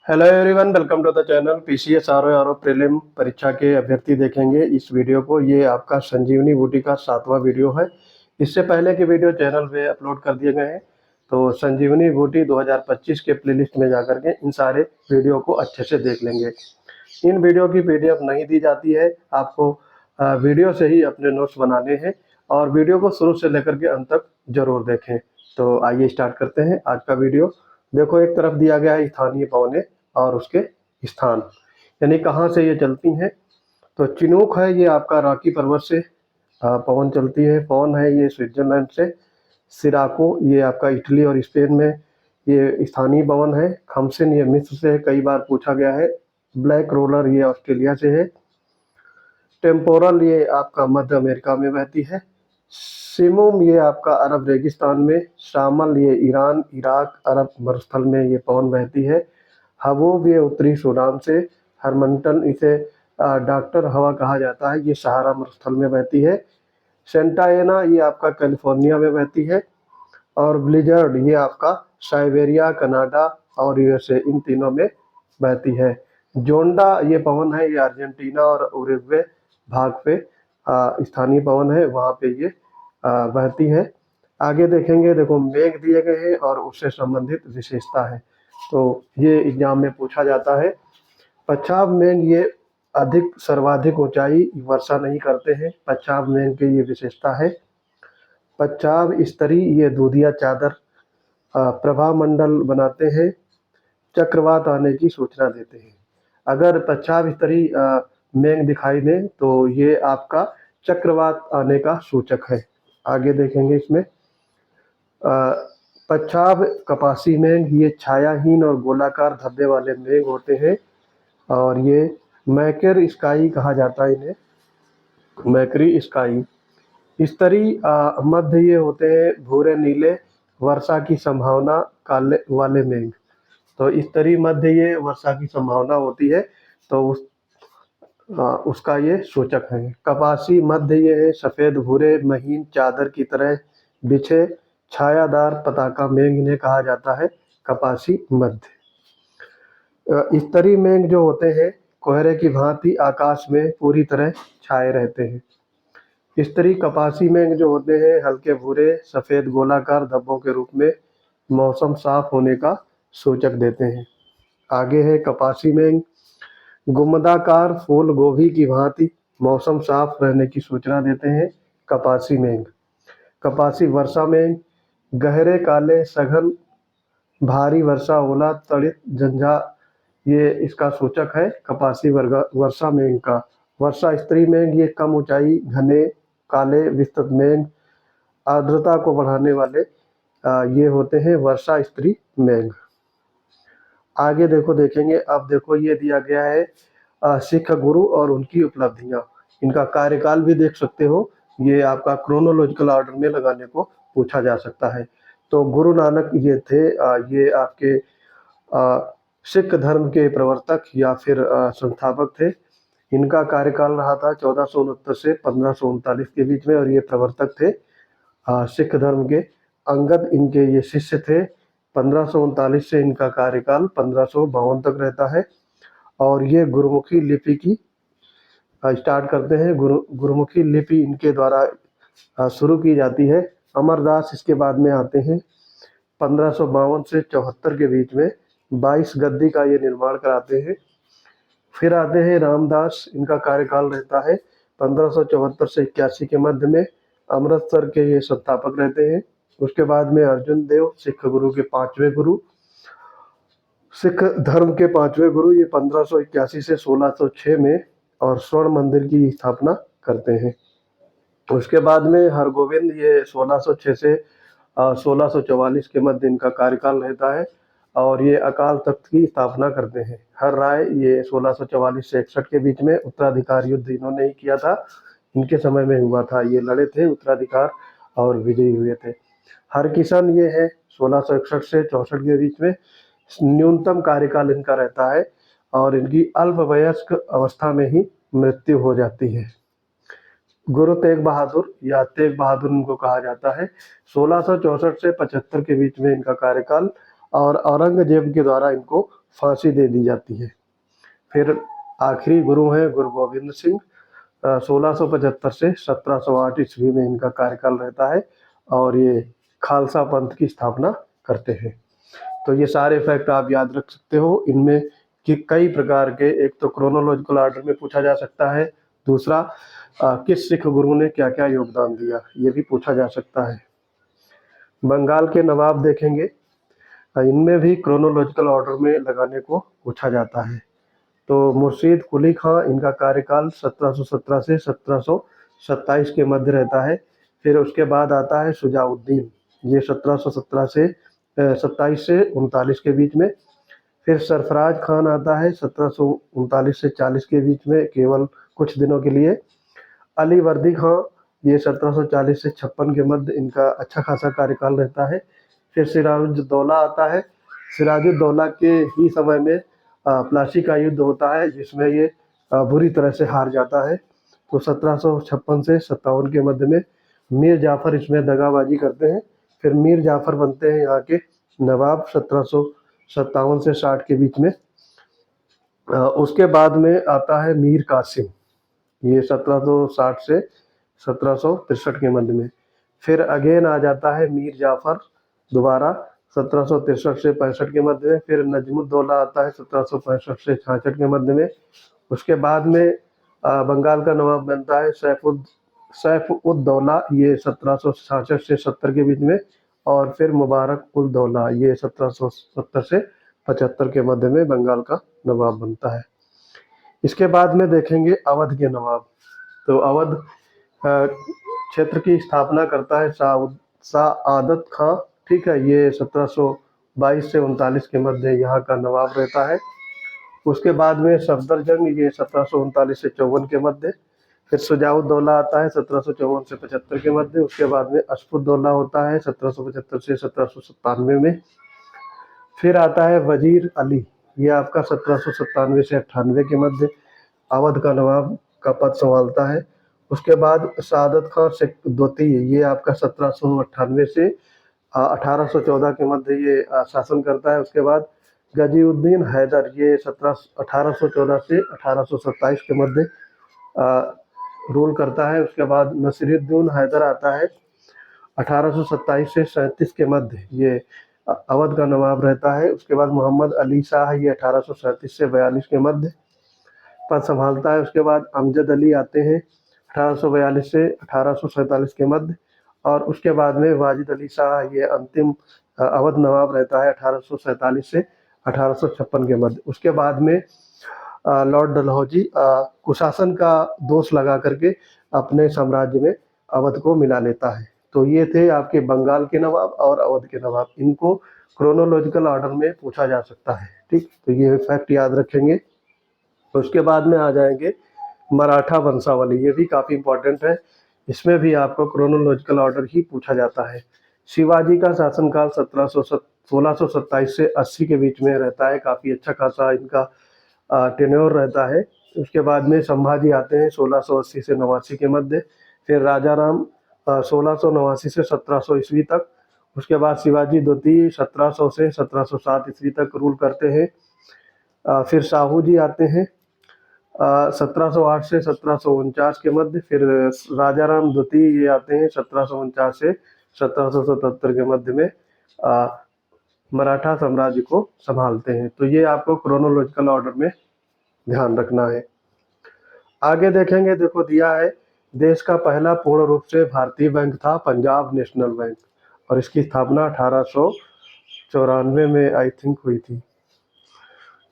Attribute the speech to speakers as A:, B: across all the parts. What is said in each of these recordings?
A: Hello everyone, welcome to the channel. PCS RO prelim परीक्षा के अभ्यर्थी देखेंगे इस वीडियो को। ये आपका संजीवनी बूटी का 7वां वीडियो है। इससे पहले के वीडियो चैनल पे अपलोड कर दिए गए हैं, तो संजीवनी बूटी 2025 के प्लेलिस्ट में जाकर के इन सारे वीडियो को अच्छे से देख लेंगे। इन वीडियो की पीडीएफ नहीं दी जाती है, आपको वीडियो से ही अपने नोट्स बनाने हैं और वीडियो को शुरू से लेकर के अंत तक जरूर देखें। तो आइए स्टार्ट करते हैं आज का वीडियो। देखो, एक तरफ दिया गया है स्थानीय पवनें और उसके स्थान, यानी कहाँ से ये चलती हैं। तो चिनूक है, ये आपका रॉकी पर्वत से पवन चलती है। पवन है ये स्विट्जरलैंड से। सिराको ये आपका इटली और स्पेन में ये स्थानीय पवन है। खमसिन ये मिस्र से है, कई बार पूछा गया है। ब्लैक रोलर ये ऑस्ट्रेलिया से है। टेम्पोरल ये आपका मध्य अमेरिका में बहती है। सिमुम ये आपका अरब रेगिस्तान में। शामल ये ईरान, इराक, अरब मरुस्थल में ये पवन बहती है। हबूब ये उत्तरी सूडान से। हरमंटन इसे डॉक्टर हवा कहा जाता है, ये सहारा मरुस्थल में बहती है। सेंटाएना ये आपका कैलिफोर्निया में बहती है। और ब्लिजर्ड ये आपका साइबेरिया, कनाडा और यूएसए, इन तीनों में बहती है। जोंडा ये पवन है, ये अर्जेंटीना और उरुग्वे भाग पे स्थानीय पवन है, वहाँ पे ये बहती है। आगे देखेंगे, देखो मेघ दिए गए हैं और उससे संबंधित विशेषता है, तो ये एग्जाम में पूछा जाता है। पच्छाव मेघ ये अधिक सर्वाधिक ऊंचाई वर्षा नहीं करते हैं, पच्छाव मेघ की ये विशेषता है। पच्छाव स्तरी ये दूधिया चादर प्रभा मंडल बनाते हैं, चक्रवात आने की सूचना देते हैं। अगर पच्छाव स्तरी मेघ दिखाई दे तो ये आपका चक्रवात आने का सूचक है। आगे देखेंगे इसमें पच्छाव कपासी मेघ ये छायाहीन और गोलाकार धब्बे वाले मेघ होते हैं और ये मैकर स्काई कहा जाता है इन्हें, मैकरी स्काई। स्तरी मध्य ये होते हैं भूरे नीले, वर्षा की संभावना काले वाले मेघ। तो स्तरी मध्य ये वर्षा की संभावना होती है, तो उसका ये सूचक है। कपासी मध्य ये है सफेद भूरे महीन चादर की तरह बिछे छायादार पताका मेघ इन्हें कहा जाता है, कपासी मध्य। स्तरी मेघ जो होते हैं कोहरे की भांति आकाश में पूरी तरह छाए रहते हैं। स्तरी कपासी मेघ जो होते हैं हल्के भूरे सफेद गोलाकार धब्बों के रूप में मौसम साफ होने का सूचक देते हैं। आगे है कपासी मेघ, गुम्बदाकार फूल गोभी की भांति मौसम साफ रहने की सूचना देते हैं, कपासी मेघ। कपासी वर्षा मेघ, गहरे काले सघन भारी वर्षा ओला तड़ित झंझा, ये इसका सूचक है कपासी वर्षा मेघ का। वर्षा स्त्री मेघ ये कम ऊंचाई घने काले विस्तृत मेघ आर्द्रता को बढ़ाने वाले ये होते हैं वर्षा स्त्री मेघ। आगे देखो देखेंगे, अब देखो ये दिया गया है सिख गुरु और उनकी उपलब्धियां। इनका कार्यकाल भी देख सकते हो, ये आपका क्रोनोलॉजिकल ऑर्डर में लगाने को पूछा जा सकता है। तो गुरु नानक ये थे, ये आपके सिख धर्म के प्रवर्तक या फिर संस्थापक थे। इनका कार्यकाल रहा था 1469 से 1539 के बीच में और ये प्रवर्तक थे सिख धर्म के। अंगद इनके ये शिष्य थे। 1539 से इनका कार्यकाल 1552 तक रहता है और ये गुरुमुखी लिपि की स्टार्ट करते हैं। गुरुमुखी लिपि इनके द्वारा शुरू की जाती है। अमरदास इसके बाद में आते हैं। 1552 से 74 के बीच में 22 गद्दी का ये निर्माण कराते हैं। फिर आते हैं रामदास, इनका कार्यकाल रहता है 1574 से 81 के मध्य में। अमृतसर के ये संस्थापक रहते हैं। उसके बाद में अर्जुन देव, सिख गुरु के 5वें गुरु, सिख धर्म के 5वें गुरु, ये 1581 से 1606 में और स्वर्ण मंदिर की स्थापना करते हैं। उसके बाद में हरगोविंद, ये 1606 से 1644 के मध्य इनका कार्यकाल रहता है और ये अकाल तख्त की स्थापना करते हैं। हर राय ये 1644 से 61 के बीच में उत्तराधिकार युद्ध इन्होंने ही किया था, इनके समय में हुआ था, ये लड़े थे उत्तराधिकार और विजयी हुए थे। हरकिशन ये है 1661 से 64 के बीच में। न्यूनतम कार्यकाल इनका रहता है और इनकी अल्पवयस्क अवस्था में ही मृत्यु हो जाती है। गुरु तेग बहादुर या तेग बहादुर इनको कहा जाता है। 1664 से 75 के बीच में इनका कार्यकाल और औरंगजेब के द्वारा इनको फांसी दे दी जाती है। फिर आखिरी गुरु हैं गुरु गोविंद सिंह, 1675 से 1708 ईस्वी में इनका कार्यकाल रहता है और ये खालसा पंथ की स्थापना करते हैं। तो ये सारे फैक्ट आप याद रख सकते हो। इनमें कि कई प्रकार के, एक तो क्रोनोलॉजिकल ऑर्डर में पूछा जा सकता है, दूसरा किस सिख गुरु ने क्या क्या योगदान दिया, ये भी पूछा जा सकता है। बंगाल के नवाब देखेंगे, इनमें भी क्रोनोलॉजिकल ऑर्डर में लगाने को पूछा जाता है। तो मुर्शीद कुली खां, इनका कार्यकाल 1717 से 1727 के मध्य रहता है। फिर उसके बाद आता है शुजाउद्दीन, ये 1717 से 27 से 39 के बीच में। फिर सरफराज खान आता है 1739 से 40 के बीच में, केवल कुछ दिनों के लिए। अली वर्दी खां, ये 1740 से 56 के मध्य इनका अच्छा खासा कार्यकाल रहता है। फिर सिराजुद्दौला आता है। सिराजुद्दौला के ही समय में प्लासी का युद्ध होता है, जिसमें ये बुरी तरह से हार जाता है। तो 1756 से 57 के मध्य में मीर जाफर इसमें दगाबाजी करते हैं। फिर मीर जाफर बनते हैं यहाँ के नवाब 1757 से 60 के बीच में। उसके बाद में आता है मीर कासिम, ये 1760 से 1763 के मध्य में। फिर अगेन आ जाता है मीर जाफर दोबारा 1763 से 65 के मध्य में। फिर नजमुद्दौला आता है 1765 से 66 के मध्य में। उसके बाद में बंगाल का नवाब बनता है सैफ-उद-दौला, ये 1766 से 70 के बीच में। और फिर मुबारक-उल-दौला, ये 1770 से 75 के मध्य में बंगाल का नवाब बनता है। इसके बाद में देखेंगे अवध के नवाब। तो अवध क्षेत्र की स्थापना करता है सआदत खां, ठीक है, ये 1722 से 39 के मध्य यहाँ का नवाब रहता है। उसके बाद में सफदरजंग, ये 1739 से 54 के मध्य। फिर शुजाउद्दौला आता है 1754 से 75 के मध्य। उसके बाद में अशफुद्दौला होता है 1775 से 1797 में। फिर आता है वजीर अली, ये आपका 1797 से 98 के मध्य अवध का नवाब का पद संभालता है। उसके बाद सादत खां द्वितीय, ये आपका 1798 से 1814 के मध्य ये शासन करता है। उसके बाद गजीउद्दीन हैदर, ये 1814 से 1827 के मध्य रूल करता है। उसके बाद नसीरुद्दीन हैदर आता है 1827 से 37 के मध्य, ये अवध का नवाब रहता है। उसके बाद मोहम्मद अली शाह, ये 1837 से 42 के मध्य पद संभालता है। उसके बाद अमजद अली आते हैं 1842 से 1847 के मध्य। और उसके बाद में वाजिद अली शाह, ये अंतिम अवध नवाब रहता है 1847 से 1856 के मध्य। उसके बाद में लॉर्ड डलहौजी कुशासन का दोष लगा करके अपने साम्राज्य में अवध को मिला लेता है। तो ये थे आपके बंगाल के नवाब और अवध के नवाब। इनको क्रोनोलॉजिकल ऑर्डर में पूछा जा सकता है, ठीक। तो ये फैक्ट याद रखेंगे। उसके बाद में आ जाएंगे मराठा वंशावली, ये भी काफ़ी इंपॉर्टेंट है। इसमें भी आपको क्रोनोलॉजिकल ऑर्डर ही पूछा जाता है। शिवाजी का शासनकाल 1627 से 80 के बीच में रहता है, काफ़ी अच्छा खासा इनका टेन्योर रहता है। उसके बाद में संभाजी आते हैं 1680 से 89 के मध्य। फिर राजा राम 1689 से 1700 ईस्वी तक। उसके बाद शिवाजी द्वितीय 1700 से 1707 ईस्वी तक रूल करते हैं। फिर शाहू जी आते हैं 1708 से 1749 के मध्य। फिर राजा राम द्वितीय ये आते हैं 1749 से 1777 के मध्य में मराठा साम्राज्य को संभालते हैं। तो ये आपको क्रोनोलॉजिकल ऑर्डर में ध्यान रखना है। आगे देखेंगे, देखो दिया है देश का पहला पूर्ण रूप से भारतीय बैंक था पंजाब नेशनल बैंक, और इसकी स्थापना 1894 में आई थिंक हुई थी।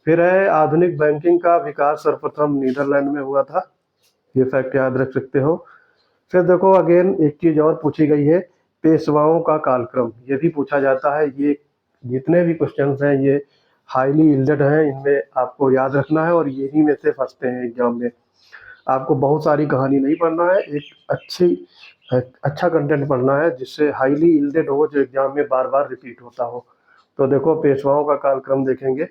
A: फिर है आधुनिक बैंकिंग का विकास सर्वप्रथम नीदरलैंड में हुआ था, ये फैक्ट याद रख सकते हो। फिर देखो अगेन एक चीज और पूछी गई है, पेशवाओं का कालक्रम, ये भी पूछा जाता है। ये जितने भी क्वेश्चंस हैं ये हाईली इल्डेड हैं, इनमें आपको याद रखना है और यही में से फंसते हैं एग्जाम में। आपको बहुत सारी कहानी नहीं पढ़ना है, एक अच्छा कंटेंट पढ़ना है जिससे हाईली इल्डेड हो, जो एग्जाम में बार बार रिपीट होता हो। तो देखो पेशवाओं का कालक्रम देखेंगे।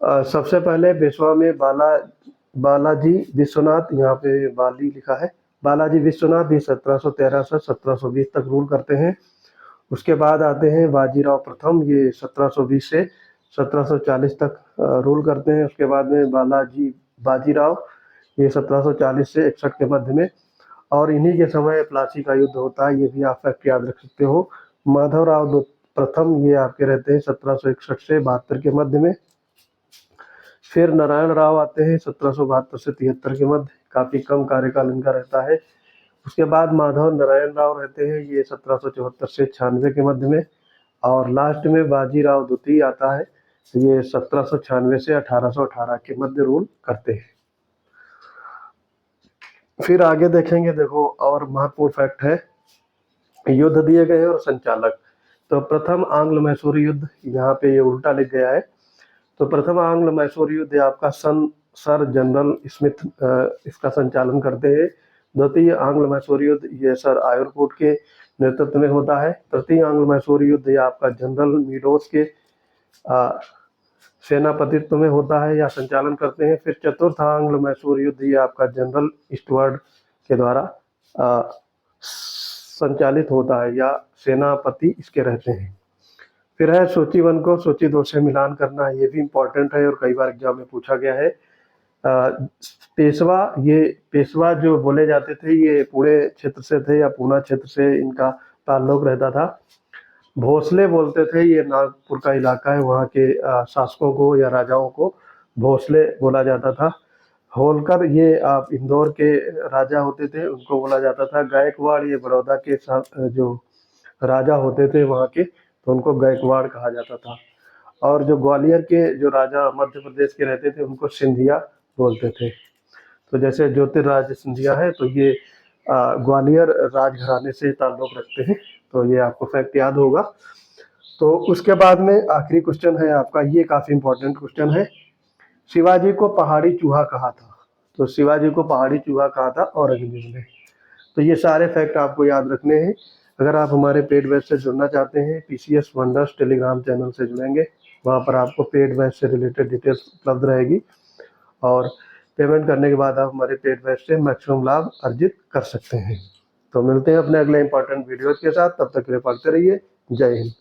A: सबसे पहले पेशवा में बालाजी विश्वनाथ, यहाँ पे बाली लिखा है, बालाजी विश्वनाथ, ये 1713 से 1720 तक रूल करते हैं। उसके बाद आते हैं बाजीराव प्रथम, ये 1720 से 1740 तक रूल करते हैं। उसके बाद में बाजीराव, ये 1740 से 61 के मध्य में, और इन्हीं के समय प्लासी का युद्ध होता है, ये भी आप फैक्ट याद रख सकते हो। माधवराव प्रथम, ये आपके रहते हैं 1761 से 72 के मध्य में। फिर नारायण राव आते हैं 1772 से 73 के मध्य, काफी कम कार्यकाल इनका रहता है। उसके बाद माधव नारायण राव रहते हैं, ये 1774 से 96 के मध्य में। और लास्ट में बाजीराव द्वितीय आता है, ये 1796 से 1818 के मध्य रूल करते हैं। फिर आगे देखेंगे, देखो और महत्वपूर्ण फैक्ट है, युद्ध दिए गए हैं और संचालक। तो प्रथम आंग्ल मैसूर युद्ध, यहाँ पे ये उल्टा लिख गया है। तो प्रथम आंग्ल मैसूर युद्ध आपका सर जनरल स्मिथ इसका संचालन करते हैं। द्वितीय आंग्ल मैसूर युद्ध ये सर आयरकोट के नेतृत्व में होता है। तृतीय आंग्ल मैसूर युद्ध ये आपका जनरल मीडोस के सेनापतित्व में होता है या संचालन करते हैं। फिर चतुर्थ आंग्ल मैसूर युद्ध ये आपका जनरल स्टुअर्ट के द्वारा संचालित होता है या सेनापति इसके रहते हैं। फिर है सूची 1 को सूची 2 से मिलान करना, ये भी इम्पोर्टेंट है और कई बार एग्जाम में पूछा गया है। पेशवा जो बोले जाते थे ये पुणे क्षेत्र से थे या पूना क्षेत्र से इनका ताल्लुक रहता था। भोसले बोलते थे, ये नागपुर का इलाका है, वहाँ के शासकों को या राजाओं को भोसले बोला जाता था। होलकर ये आप इंदौर के राजा होते थे, उनको बोला जाता था। गायकवाड़ ये बड़ौदा के जो राजा होते थे वहाँ के, तो उनको गायकवाड़ कहा जाता था। और जो ग्वालियर के जो राजा मध्य प्रदेश के रहते थे उनको सिंधिया बोलते थे। तो जैसे ज्योतिराज सिंधिया है, तो ये ग्वालियर राजघराने से ताल्लुक रखते हैं, तो ये आपको फैक्ट याद होगा। तो उसके बाद में आखिरी क्वेश्चन है आपका, ये काफ़ी इंपॉर्टेंट क्वेश्चन है, शिवाजी को पहाड़ी चूहा कहा था। तो शिवाजी को पहाड़ी चूहा कहा था औरंगजेब ने। तो ये सारे फैक्ट आपको याद रखने हैं। अगर आप हमारे पेड बैच से जुड़ना चाहते हैं, पीसीएस वंडर्स टेलीग्राम चैनल से जुड़ेंगे, वहाँ पर आपको पेड बैच से रिलेटेड डिटेल्स उपलब्ध रहेगी और पेमेंट करने के बाद आप हमारे पेड बैच से मैक्सिमम लाभ अर्जित कर सकते हैं। तो मिलते हैं अपने अगले इंपॉर्टेंट वीडियोज के साथ, तब तक के लिए पढ़ते रहिए। जय हिंद।